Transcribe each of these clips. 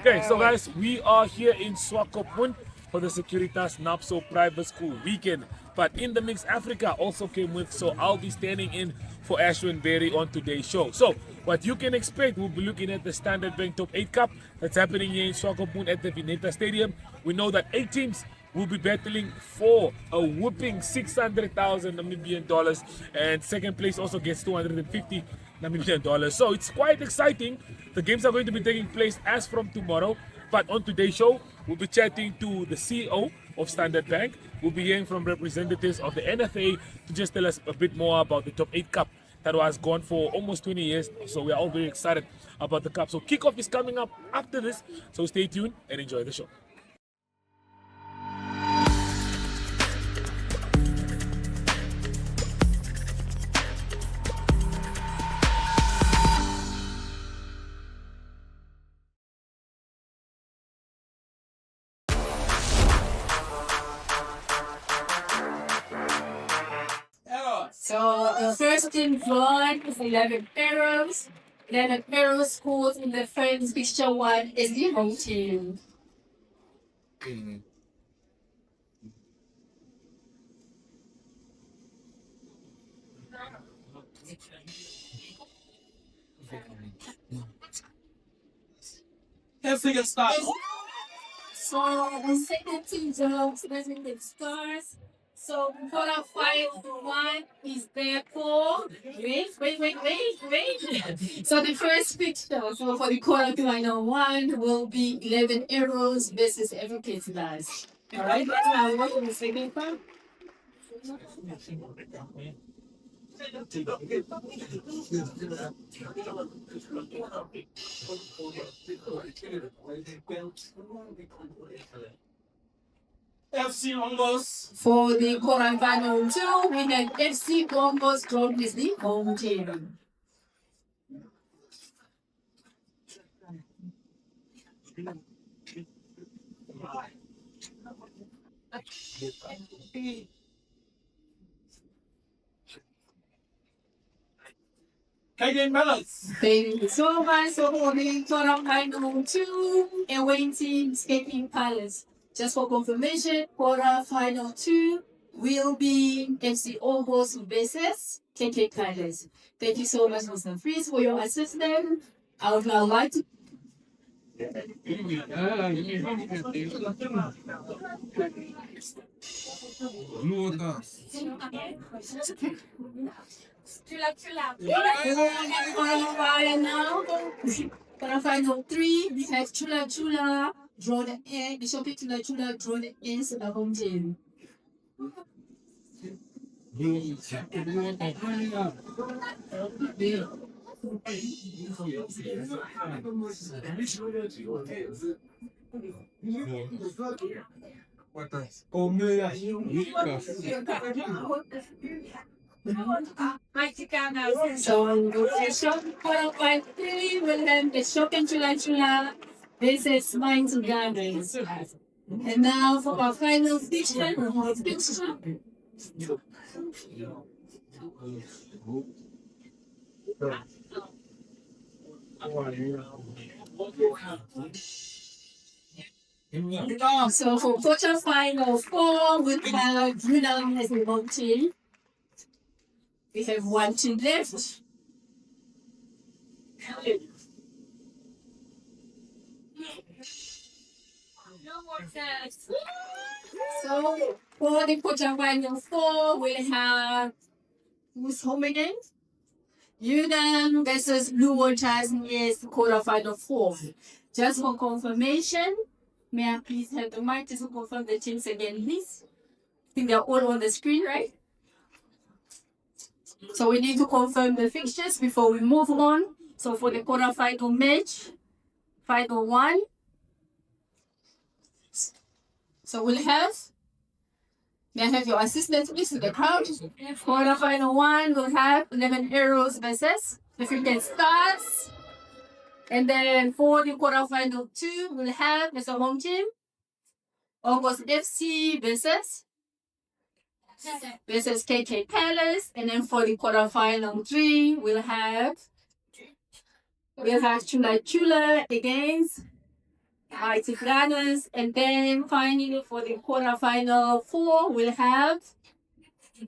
Okay, so guys, we are here in Swakopmund for the Securitas NAPSO Private School weekend. But in the mix, Africa also came with, so I'll be standing in for Ashwin Berry on today's show. So, what you can expect, we'll be looking at the Standard Bank Top 8 Cup that's happening here in Swakopmund at the Vineta Stadium. We know that 8 teams will be battling for a whooping 600,000 Namibian dollars, and second place also gets 250 Namibian dollars. So it's quite exciting. The games are going to be taking place as from tomorrow. But on today's show, we'll be chatting to the CEO of Standard Bank. We'll be hearing from representatives of the NFA to just tell us a bit more about the Top 8 Cup that was gone for almost 20 years. So we are all very excited about the cup. So kickoff is coming up after this. So stay tuned and enjoy the show. So the first team drawn is 11 arrows. 11 arrows scores in the first picture one is the home team. Everything starts. So the second team draws represented stars. So quarterfinal one is therefore wait. So the first picture so for the quarterfinal one will be 11 arrows versus Evercase Lies. Alright, now what is the second one? FC Longos. For the quarterfinal two, we have FC Bombos drawn with the home team. Kagan Melons. Thank you so much for the quarterfinal two away team Skating Palace. Just for confirmation, quarterfinal two will be FC Obos versus KK Palace. Thank you so much, Mr. Freeze, for your assistance. I would now like to Quarterfinal three, we have Chula Chula draw the end. Bishop Chula Chula draw the ends of the home team. So Bishop quarterfinal three will have Bishop and Chula Chula versus Minds Gardens. And now for our final picture, So for quarterfinal four, we have Brunel as the home team. We have one team left. So for the quarterfinal four, we have who's home again? Udam versus Blue Waters is quarterfinal four. Just for confirmation, may I please have the mic to confirm the teams again, please? I think they're all on the screen, right? So we need to confirm the fixtures before we move on. So for the quarterfinal match, final one. So we'll have, may I have your assistants please to the crowd? Quarterfinal one, we'll have 11 arrows versus the freaking stars. And then for the quarterfinal two, we'll have as a home team, August FC versus KK Palace. And then for the quarterfinal three, we'll have Chula Chula against Mighty Brothers. And then finally for the quarterfinal 4, we'll have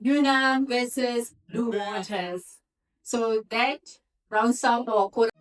Unam versus Blue Waters. So that rounds up our quarter.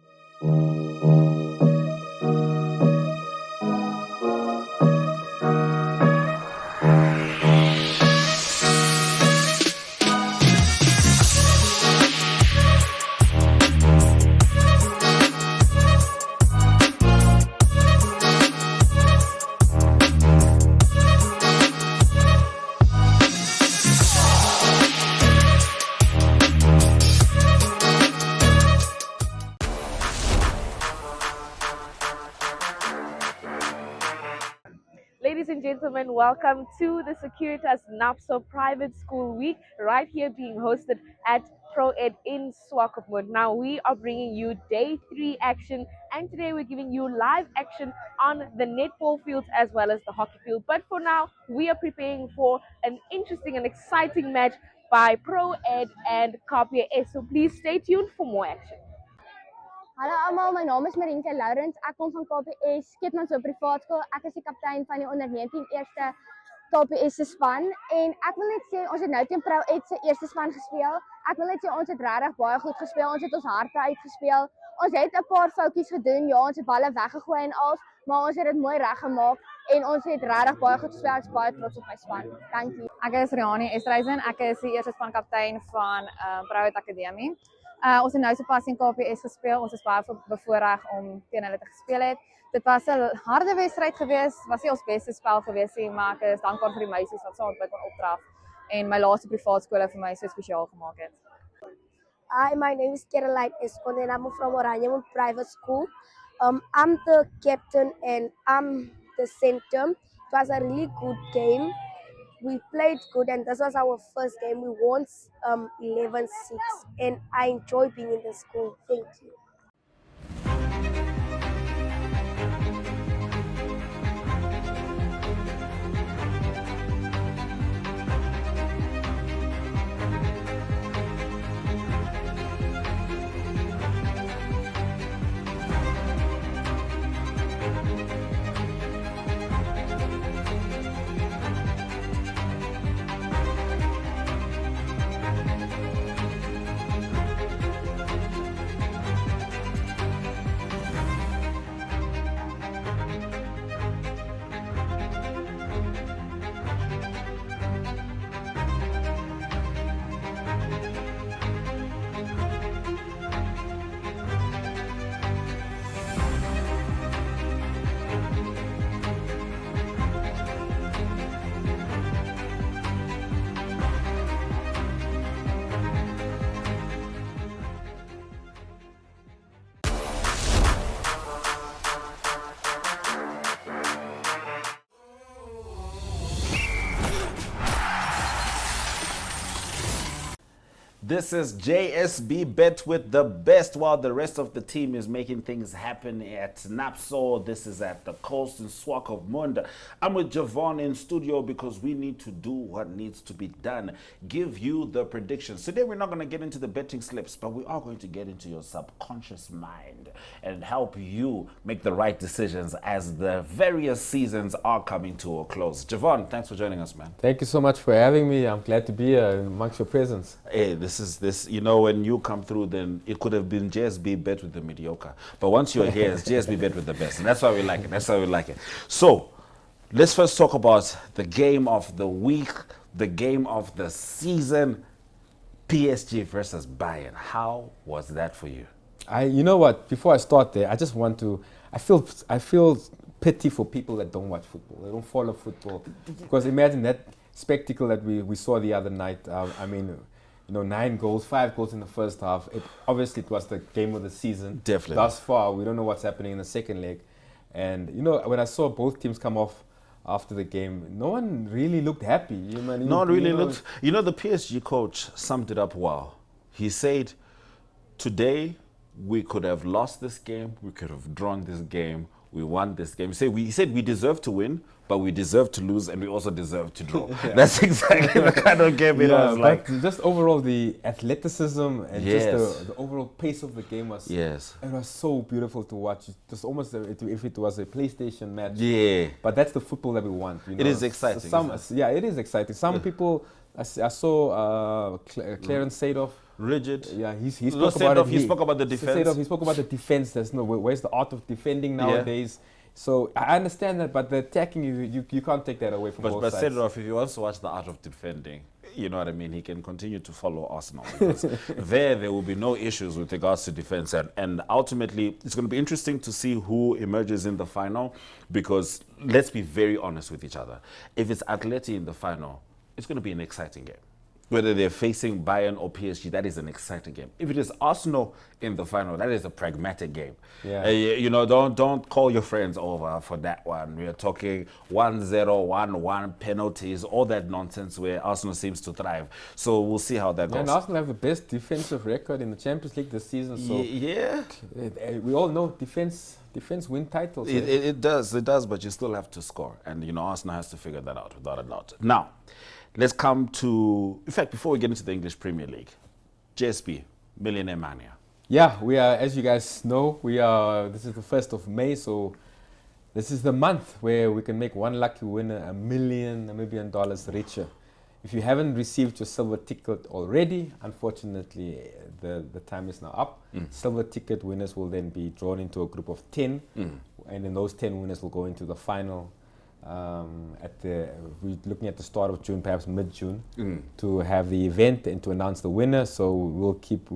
Ladies and gentlemen, welcome to the Securitas NAPSO Private School Week, right here being hosted at ProEd in Swakopmund. Now, we are bringing you day 3 action, and today we're giving you live action on the netball fields as well as the hockey field. But for now, we are preparing for an interesting and exciting match by ProEd and Kapia S. So please stay tuned for more action. Hallo almal, my naam is Marinka Lourens. Ek kom van KPS, Keetmanshoop Privaat Skool. Ek is die kaptein van die onder 19 eerste KPS se span en ek wil net sê ons het nou teen ProEd se eerste span gespeel. Ek wil net sê ons het regtig baie goed gespeel. Ons het ons harte uitgespeel. Ons het 'n paar foutjies gedoen. Ja, ons het balle weggegooi en al, maar ons het dit mooi reggemaak en ons het regtig baie goed gespeel. Ek is baie trots op my span. Dankie. Ek is Riani Estreisen. Ek is die eerste spankaptein van ProEd Akademie. Ons het nou sopas in KPS gespeel. Ons is baie bevoorreg om teen hulle te gespeel het. Dit was 'n harde wedstryd geweest. Was nie ons beste spel geweest nie, maar ek is dankbaar vir die meisies wat saam met my kon opdraf en my laaste privaat skool vir my so spesiaal gemaak het. Hi, my name is Caroline Escon and I'm from Oranjemund Private School. I'm the captain and I'm the center. It was a really good game. We played good and this was our first game. We won 11-6 and I enjoy being in the school. Thank you. This is JSB Bet with the best while the rest of the team is making things happen at NAPSO. This is at the coast in Swakopmund. I'm with Javon in studio because we need to do what needs to be done. Give you the predictions. Today we're not going to get into the betting slips, but we are going to get into your subconscious mind and help you make the right decisions as the various seasons are coming to a close. Javon, thanks for joining us, man. Thank you so much for having me. I'm glad to be here amongst your presence. Hey, this, you know, when you come through, then it could have been JSB Bet with the mediocre. But once you're here, it's JSB Bet with the best. And that's why we like it. That's why we like it. So, let's first talk about the game of the week, the game of the season, PSG versus Bayern. How was that for you? You know what? Before I start there, I just want to. I feel pity for people that don't watch football. They don't follow football, because imagine that spectacle that we saw the other night. I mean, you know, 9 goals, 5 goals in the first half. Obviously it was the game of the season. Definitely. Thus far, we don't know what's happening in the second leg. And you know, when I saw both teams come off after the game, no one really looked happy. No one really looked. You know, the PSG coach summed it up well. He said, "Today we could have lost this game. We could have drawn this game. We won this game. He said we deserve to win, but we deserve to lose, and we also deserve to draw. That's exactly the kind of game it was like. Just overall, the athleticism and Yes. just the overall pace of the game was. Yes. It was so beautiful to watch. It was almost if it was a PlayStation match. Yeah. But that's the football that we want. You know? It is exciting, isn't Yeah, it is exciting. Some people, I saw Clarence Seedorf. Rigid. Yeah, he No, spoke about it. he spoke about the defense. He spoke about the defense. There's no where's the art of defending nowadays. So I understand that, but the attacking you can't take that away from both But sides. Seedorf, if he wants to watch the art of defending, you know what I mean, he can continue to follow Arsenal. Because there will be no issues with regards to defense. And ultimately, it's going to be interesting to see who emerges in the final, because let's be very honest with each other. If it's Atleti in the final, it's going to be an exciting game. Whether they're facing Bayern or PSG, that is an exciting game. If it is Arsenal in the final, that is a pragmatic game. Yeah. You know, don't call your friends over for that one. We are talking 1-0, 1-1, penalties, all that nonsense where Arsenal seems to thrive. So we'll see how that goes. And Arsenal have the best defensive record in the Champions League this season. So Yeah. we all know defense win titles. It does, but you still have to score. And, you know, Arsenal has to figure that out, without a doubt. Now, let's come to, in fact, before we get into the English Premier League, JSB, Millionaire Mania. Yeah, we are, as you guys know, this is the 1st of May, so this is the month where we can make one lucky winner $1 million Namibian richer. If you haven't received your silver ticket already, unfortunately, the time is now up. Silver ticket winners will then be drawn into a group of 10, and then those 10 winners will go into the final. We're looking at the start of June, perhaps mid-June, to have the event and to announce the winner. So we'll keep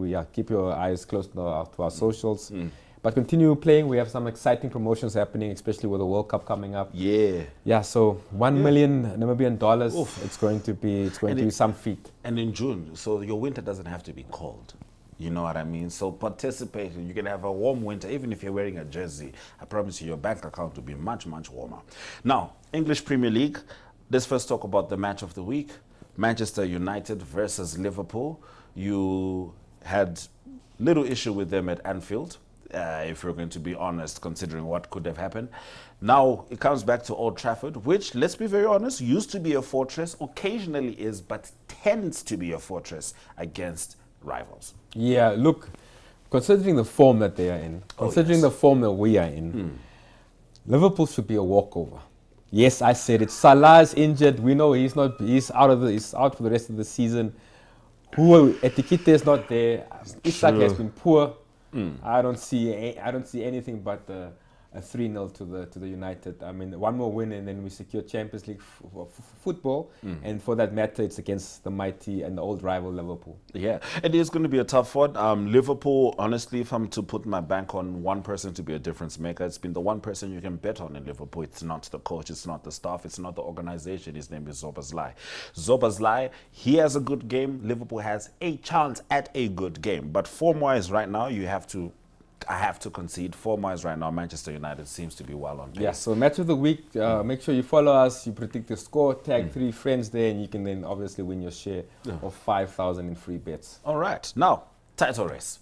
your eyes close to our socials. But continue playing. We have some exciting promotions happening, especially with the World Cup coming up. Yeah. So $1 million Namibian dollars. It's going to be some feat. And in June, so your winter doesn't have to be cold. You know what I mean? So participate. You can have a warm winter, even if you're wearing a jersey. I promise you, your bank account will be much, much warmer. Now, English Premier League. Let's first talk about the match of the week. Manchester United versus Liverpool. You had little issue with them at Anfield, if we're going to be honest, considering what could have happened. Now, it comes back to Old Trafford, which, let's be very honest, used to be a fortress, occasionally is, but tends to be a fortress against rivals. Yeah, look, considering the form that they are in, the form that we are in, Liverpool should be a walkover. Yes, I said it. Salah's injured. We know he's out for the rest of the season. Etiquette is not there. Isak has been poor. I don't see anything but a 3-0 to the United. I mean, one more win and then we secure Champions League football. And for that matter, it's against the mighty and the old rival Liverpool. Yeah, it is going to be a tough one. Liverpool, honestly, if I'm to put my bank on one person to be a difference maker, it's been the one person you can bet on in Liverpool. It's not the coach, it's not the staff, it's not the organization. His name is Szoboszlai. Szoboszlai, he has a good game. Liverpool has a chance at a good game. But form-wise right now, I have to concede. Form-wise right now, Manchester United seems to be well on pace. Yeah, so match of the week, make sure you follow us, you predict the score, tag 3 friends there, and you can then obviously win your share of 5,000 in free bets. All right. Now, title race.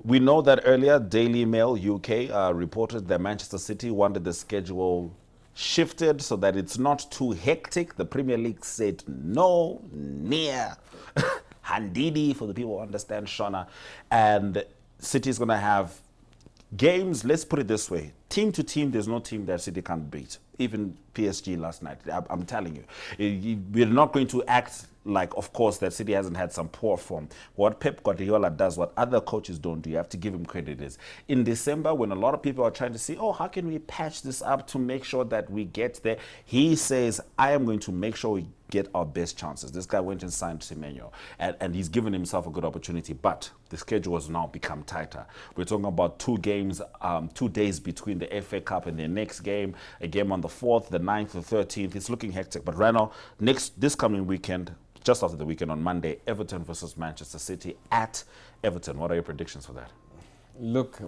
We know that earlier, Daily Mail UK reported that Manchester City wanted the schedule shifted so that it's not too hectic. The Premier League said no, near, handidi, for the people who understand Shona. And City is going to have games, let's put it this way. Team to team, there's no team that City can't beat. Even PSG last night, I'm telling you. We're not going to act like, of course, that City hasn't had some poor form. What Pep Guardiola does, what other coaches don't do, you have to give him credit, is in December, when a lot of people are trying to say, oh, how can we patch this up to make sure that we get there? He says, I am going to make sure we get our best chances. This guy went and signed Semenyo, and he's given himself a good opportunity, but the schedule has now become tighter. We're talking about 2 games, 2 days between the FA Cup and the next game, a game on the 4th, the 9th, the 13th. It's looking hectic, but right now, this coming weekend, just after the weekend on Monday, Everton versus Manchester City at Everton. What are your predictions for that? Look,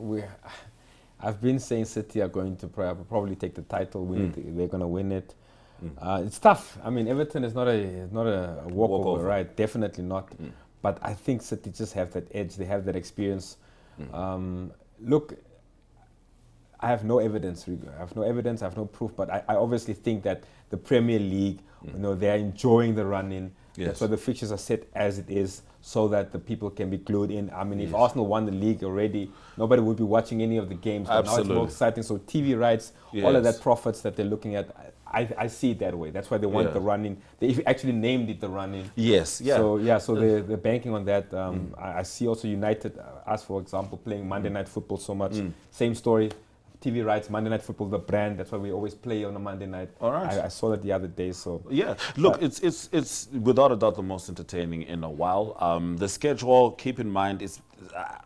I've been saying City are going to probably take the title, win it. They're going to win it. It's tough. I mean, Everton is not a walkover, right? Definitely not. But I think City just have that edge. They have that experience. Look, I have no evidence. I have no proof, but I obviously think that the Premier League, they're enjoying the run-in. Yes. That's why the fixtures are set as it is, so that the people can be glued in. I mean, if Arsenal won the league already, nobody would be watching any of the games. But now it's more exciting. So TV rights, all of that profits that they're looking at, I see it that way. That's why they want the run-in. They actually named it the run-in. Yes, yeah. So they're banking on that. I see also United, us for example, playing Monday Night Football so much. Same story. TV rights, Monday Night Football, the brand. That's why we always play on a Monday night. All right. I saw that the other day. So yeah, look, it's without a doubt the most entertaining in a while. The schedule, keep in mind, is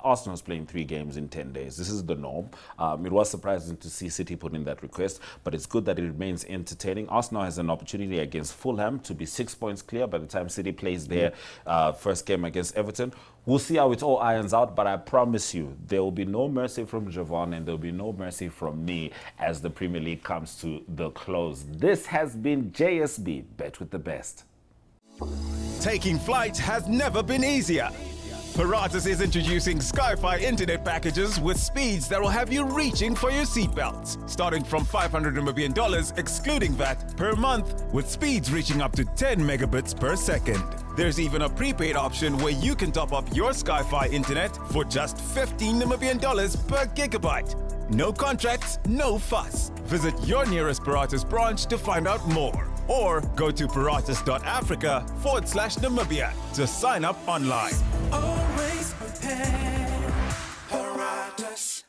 Arsenal's playing 3 games in 10 days. This is the norm. It was surprising to see City put in that request, but it's good that it remains entertaining. Arsenal has an opportunity against Fulham to be 6 points clear by the time City plays their first game against Everton. We'll see how it all irons out, but I promise you, there will be no mercy from Javon and there will be no mercy from me as the Premier League comes to the close. This has been JSB, Bet with the Best. Taking flight has never been easier. Paratus is introducing Sky-Fi internet packages with speeds that will have you reaching for your seatbelts, starting from $500 Namibian excluding VAT per month, with speeds reaching up to 10 megabits per second. There's even a prepaid option where you can top up your Sky-Fi internet for just $15 Namibian per gigabyte. No contracts, no fuss. Visit your nearest Paratus branch to find out more. Or go to paratus.africa/Namibia to sign up online. Always prepared, Paratus.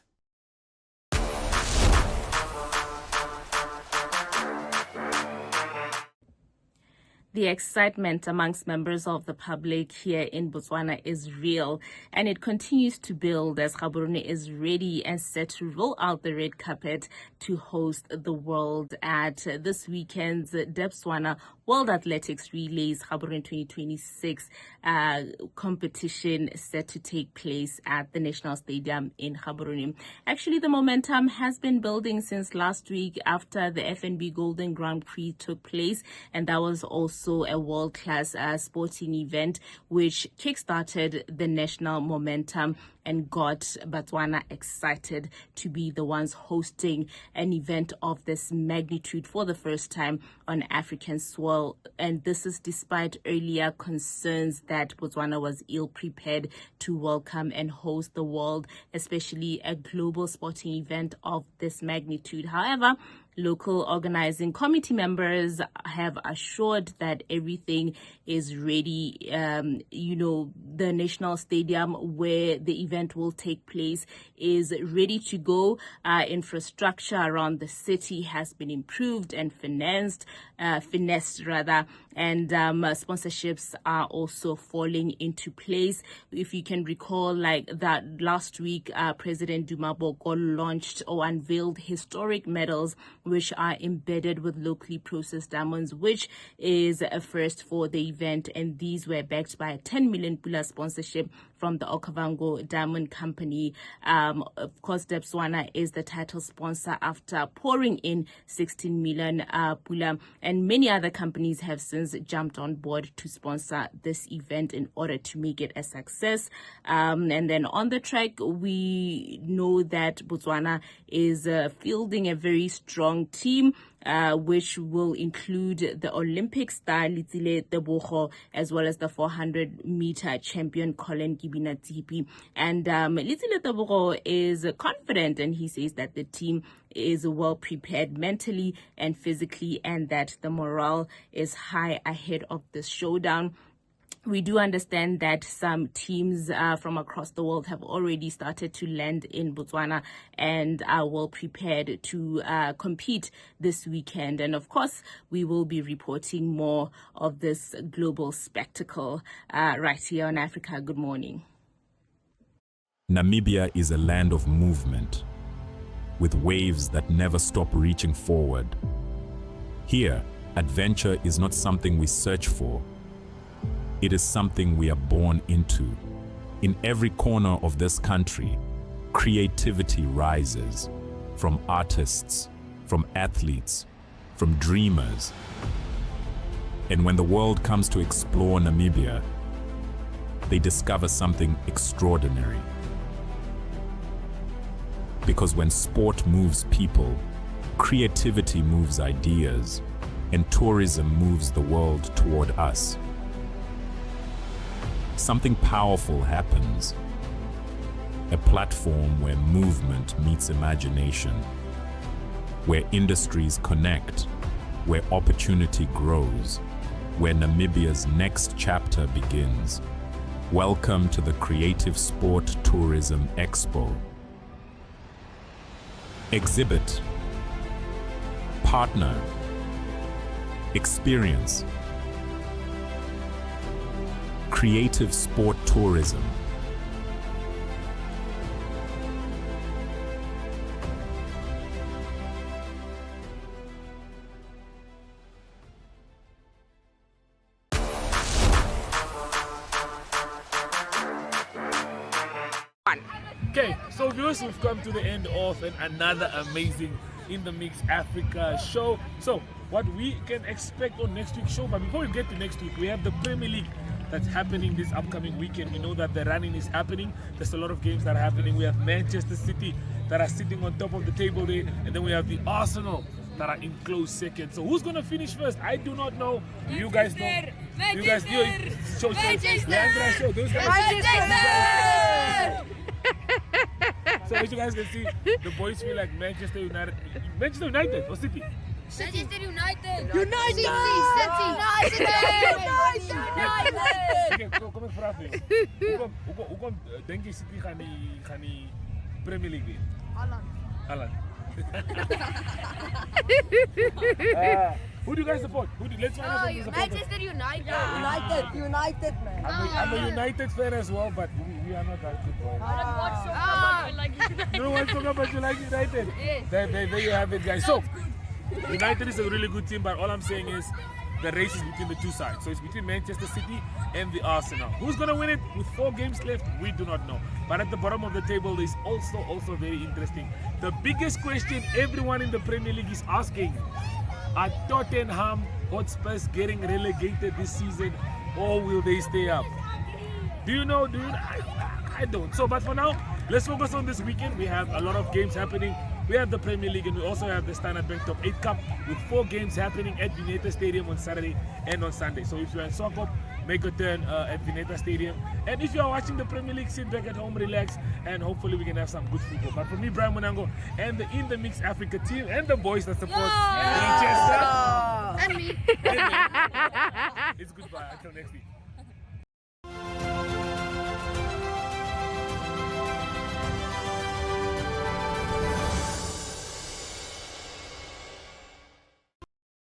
The excitement amongst members of the public here in Botswana is real, and it continues to build as Gaborone is ready and set to roll out the red carpet to host the world at this weekend's Debswana World Athletics Relays Gaborone 2026 competition set to take place at the National Stadium in Gaborone. Actually, the momentum has been building since last week after the FNB Golden Grand Prix took place, and that was also a world-class sporting event which kickstarted the national momentum and got Botswana excited to be the ones hosting an event of this magnitude for the first time on African soil. And this is despite earlier concerns that Botswana was ill-prepared to welcome and host the world, especially a global sporting event of this magnitude. However, local organizing committee members have assured that everything is ready. The National Stadium where the event will take place is ready to go. Infrastructure around the city has been improved and finessed, and sponsorships are also falling into place. If you can recall, like that last week, President Duma Boko launched or unveiled historic medals which are embedded with locally processed diamonds, which is a first for the event, and these were backed by a 10 million pula sponsorship from the Okavango Diamond Company. Of course, Debswana is the title sponsor after pouring in 16 million pula, and many other companies have since jumped on board to sponsor this event in order to make it a success. And then on the track, we know that Botswana is fielding a very strong team, which will include the Olympic star Litsile Tebogo, as well as the 400-meter champion Colin Kibina-Tsipi. And Litsile Tebogo is confident, and he says that the team is well prepared mentally and physically, and that the morale is high ahead of this showdown. We do understand that some teams from across the world have already started to land in Botswana and are well prepared to compete this weekend. And of course, we will be reporting more of this global spectacle right here on Africa Good Morning. Namibia is a land of movement, with waves that never stop reaching forward. Here, adventure is not something we search for. It is something we are born into. In every corner of this country, creativity rises, from artists, from athletes, from dreamers. And when the world comes to explore Namibia, they discover something extraordinary. Because when sport moves people, creativity moves ideas, and tourism moves the world toward us. Something powerful happens. A platform where movement meets imagination, where industries connect, where opportunity grows, where Namibia's next chapter begins. Welcome to the Creative Sport Tourism Expo. Exhibit, partner, experience. Creative Sport Tourism. Okay, so viewers, we've come to the end of another amazing In the Mix Africa show. So what we can expect on next week's show, but before we get to next week, we have the Premier League that's happening this upcoming weekend. We know that the running is happening. There's a lot of games that are happening. We have Manchester City that are sitting on top of the table there, and then we have the Arsenal that are in close second. So who's gonna finish first? I do not know. You guys know. You guys know. Show. Leandra, show. Those guys. So as you guys can see, the boys feel like Manchester United or City? Manchester United! United! United! Okay, kom ek vra vir jou. Hoekom dink jy City gaan die Premier League wen? Haaland. Who do you guys support? Let's find out who you support. Manchester United! United, man. I'm a United fan as well, but we are not that good. I don't watch soccer, but I like United. You don't watch soccer, but you like United? Yes. There you have it, guys. So, United is a really good team, but all I'm saying is the race is between the two sides. So it's between Manchester City and the Arsenal. Who's going to win it? With 4 games left, we do not know. But at the bottom of the table is also very interesting. The biggest question everyone in the Premier League is asking, are Tottenham Hotspurs getting relegated this season, or will they stay up? Do you know? I don't. So, but for now, let's focus on this weekend. We have a lot of games happening. We have the Premier League, and we also have the Standard Bank Top 8 Cup with 4 games happening at Vineta Stadium on Saturday and on Sunday. So if you're in Swakop, make a turn at Vineta Stadium. And if you are watching the Premier League, sit back at home, relax, and hopefully we can have some good football. But for me, Brian Monango, and the In the Mix Africa team, and the boys that support Manchester, And me. it's goodbye until next week.